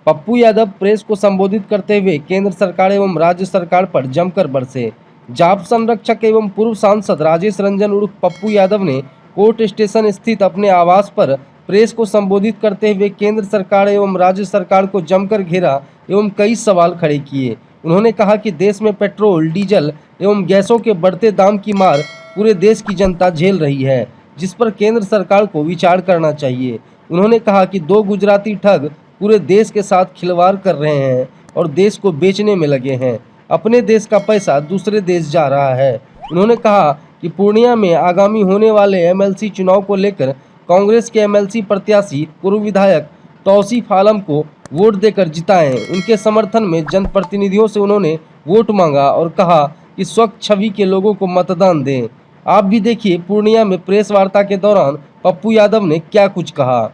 Pappu Yadav press को संबोधित करते हुए केंद्र सरकार एवं राज्य सरकार पर जमकर बरसे। जाप संरक्षक एवं पूर्व सांसद राजेश रंजन उर्फ पप्पू यादव ने कोर्ट स्टेशन स्थित अपने आवास पर प्रेस को संबोधित करते हुए केंद्र सरकार एवं राज्य सरकार को जमकर घेरा एवं कई सवाल खड़े किए। उन्होंने कहा कि देश में पेट्रोल, डीजल एवं गैसों के बढ़ते दाम की मार पूरे देश की जनता झेल रही है, जिस पर केंद्र सरकार को विचार करना चाहिए। उन्होंने कहा कि 2 गुजराती ठग पूरे देश के साथ खिलवाड़ कर रहे हैं और देश को बेचने में लगे हैं। अपने देश का पैसा दूसरे देश जा रहा है। उन्होंने कहा कि पूर्णिया में आगामी होने वाले एमएलसी चुनाव को लेकर कांग्रेस के एमएलसी प्रत्याशी पूर्व विधायक तौसीफ आलम को वोट देकर जिताएं। उनके समर्थन में जनप्रतिनिधियों से उन्होंने वोट मांगा और कहा कि स्वच्छ छवि के लोगों को मतदान दें। आप भी देखिए पूर्णिया में प्रेस वार्ता के दौरान पप्पू यादव ने क्या कुछ कहा।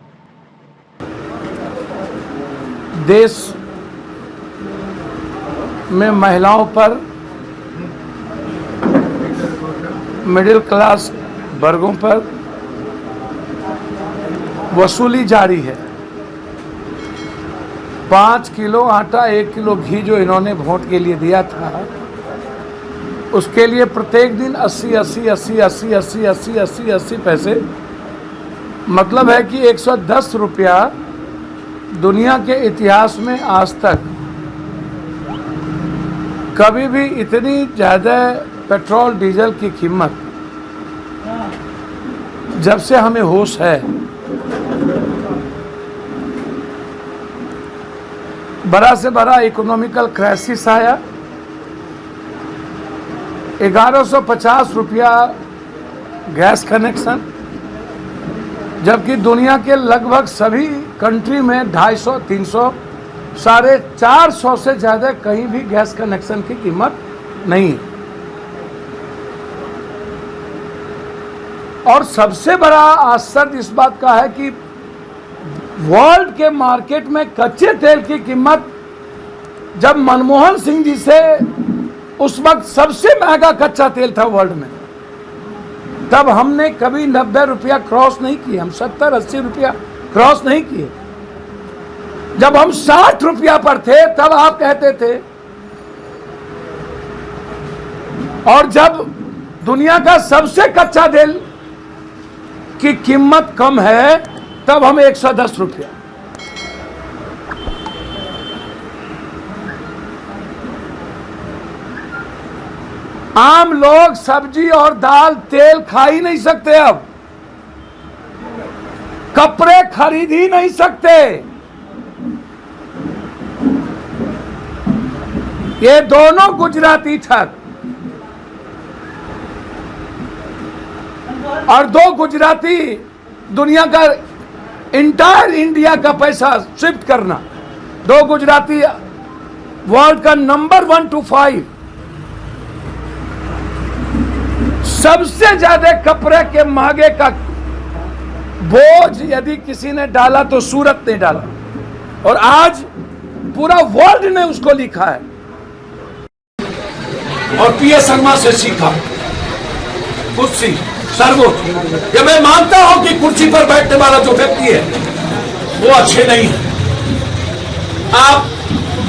देश में महिलाओं पर, मिडिल क्लास वर्गों पर वसूली जारी है। 5 किलो आटा, 1 किलो घी जो इन्होंने वोट के लिए दिया था, उसके लिए प्रत्येक दिन 80 पैसे, मतलब है कि 110 रुपया दुनिया के इतिहास में आज तक कभी भी इतनी ज़्यादा पेट्रोल डीजल की कीमत जब से हमें होश है, बड़ा से बड़ा इकोनॉमिकल क्राइसिस आया। 1150 रुपया गैस कनेक्शन, जबकि दुनिया के लगभग सभी कंट्री में 250, 300, 450 से ज़्यादा कहीं भी गैस कनेक्शन की कीमत नहीं है। और सबसे बड़ा आश्चर्य इस बात का है कि वर्ल्ड के मार्केट में कच्चे तेल की कीमत जब मनमोहन सिंह जी से उस वक्त सबसे महंगा कच्चा तेल था वर्ल्ड में, तब हमने कभी 90 रुपया क्रॉस नहीं किए, हम 70-80 रुपया क्रॉस नहीं किए। जब हम 60 रुपया पर थे तब आप कहते थे, और जब दुनिया का सबसे कच्चा तेल की कीमत कम है तब हम 110 रुपया। आम लोग सब्जी और दाल, तेल खा ही नहीं सकते, अब कपड़े खरीद ही नहीं सकते। ये दोनों गुजराती ठग और 2 गुजराती दुनिया का इंटायर इंडिया का पैसा शिफ्ट करना, 2 गुजराती वर्ल्ड का नंबर 1 to 5 सबसे ज्यादा कपड़े के महंगे का बोझ यदि किसी ने डाला तो सूरत ने डाला, और आज पूरा वर्ल्ड ने उसको लिखा है। और पीएस शर्मा से सीखा कुर्सी सर्वोच्च। ये मैं मानता हूं कि कुर्सी पर बैठने वाला जो व्यक्ति है वो अच्छे नहीं है। आप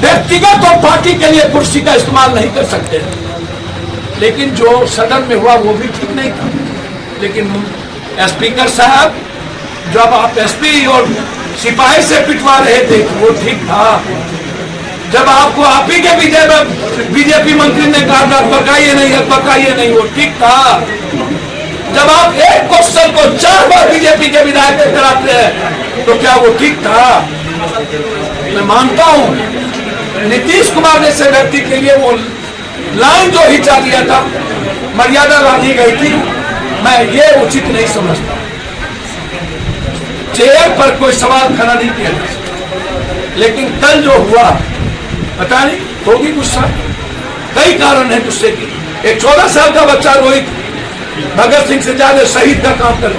व्यक्तिगत और पार्टी के लिए कुर्सी का इस्तेमाल नहीं कर सकते, लेकिन जो सदन में हुआ वो भी ठीक नहीं था। लेकिन स्पीकर साहब, जब आप एसपी और सिपाही से पिटवा रहे थे तो वो ठीक था। जब आपको आप ही के बीजेपी मंत्री ने कहा बकाइए नहीं, वो ठीक था। जब आप एक क्वेश्चन को 4 बार बीजेपी के विधायक कराते हैं तो क्या वो ठीक था? मैं मानता हूं नीतीश कुमार जैसे व्यक्ति के लिए वो लाइन जो हिचा दिया था, मर्यादा लादी गई थी, मैं ये उचित नहीं समझता। चेयर पर कोई सवाल खड़ा नहीं किया जा सकता, लेकिन कल जो हुआ पता नहीं, होगी गुस्सा, कई कारण है गुस्से की। एक 14 साल का बच्चा रोहित भगत सिंह से ज्यादा शहीद का काम कर,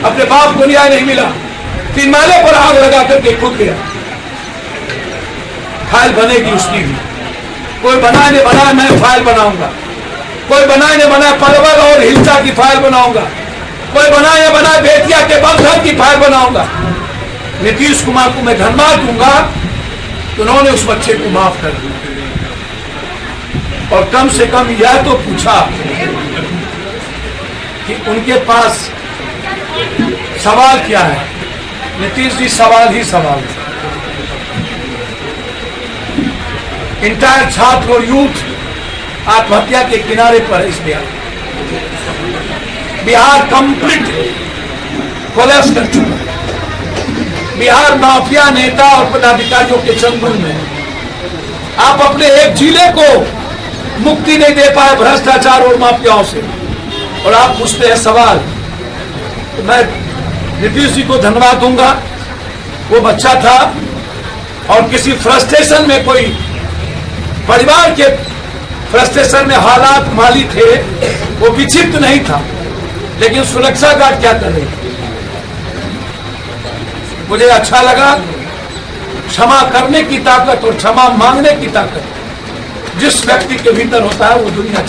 अपने बाप को न्याय नहीं मिला, 3 माले पर आग लगा करके कूद गया। फाइल बनेगी उसकी भी, कोई बनाए ने बनाए मैं फाइल बनाऊंगा, कोई बनाए ने बनाए परवल और हिलसा की फाइल बनाऊंगा, कोई बनाए ने बनाए बेटिया के बंधन की फाइल बनाऊंगा। नीतीश कुमार को मैं धन्यवाद दूंगा तो उन्होंने उस बच्चे को माफ कर दिया और कम से कम यह तो पूछा कि उनके पास सवाल क्या है। नीतीश जी सवाल ही सवाल है। इंटायर छात्र और यूथ आत्महत्या के किनारे पर इस बिहार कंप्लीट कोलैप्स कर चुका है। बिहार माफिया नेता और पदाधिकारियों के चंगुल में आप अपने एक जिले को मुक्ति नहीं दे पाए भ्रष्टाचार और माफियाओं से, और आप पूछते हैं सवाल। तो मैं नीतीश जी को धन्यवाद दूंगा। वो बच्चा था और किसी फ्रस्ट्रेशन में, कोई परिवार के फ्रस्ट्रेशन में हालात माली थे, वो विक्षिप्त नहीं था, लेकिन सुरक्षा गार्ड क्या कर रहे थे। मुझे अच्छा लगा। क्षमा करने की ताकत और क्षमा मांगने की ताकत जिस व्यक्ति के भीतर होता है वो दुनिया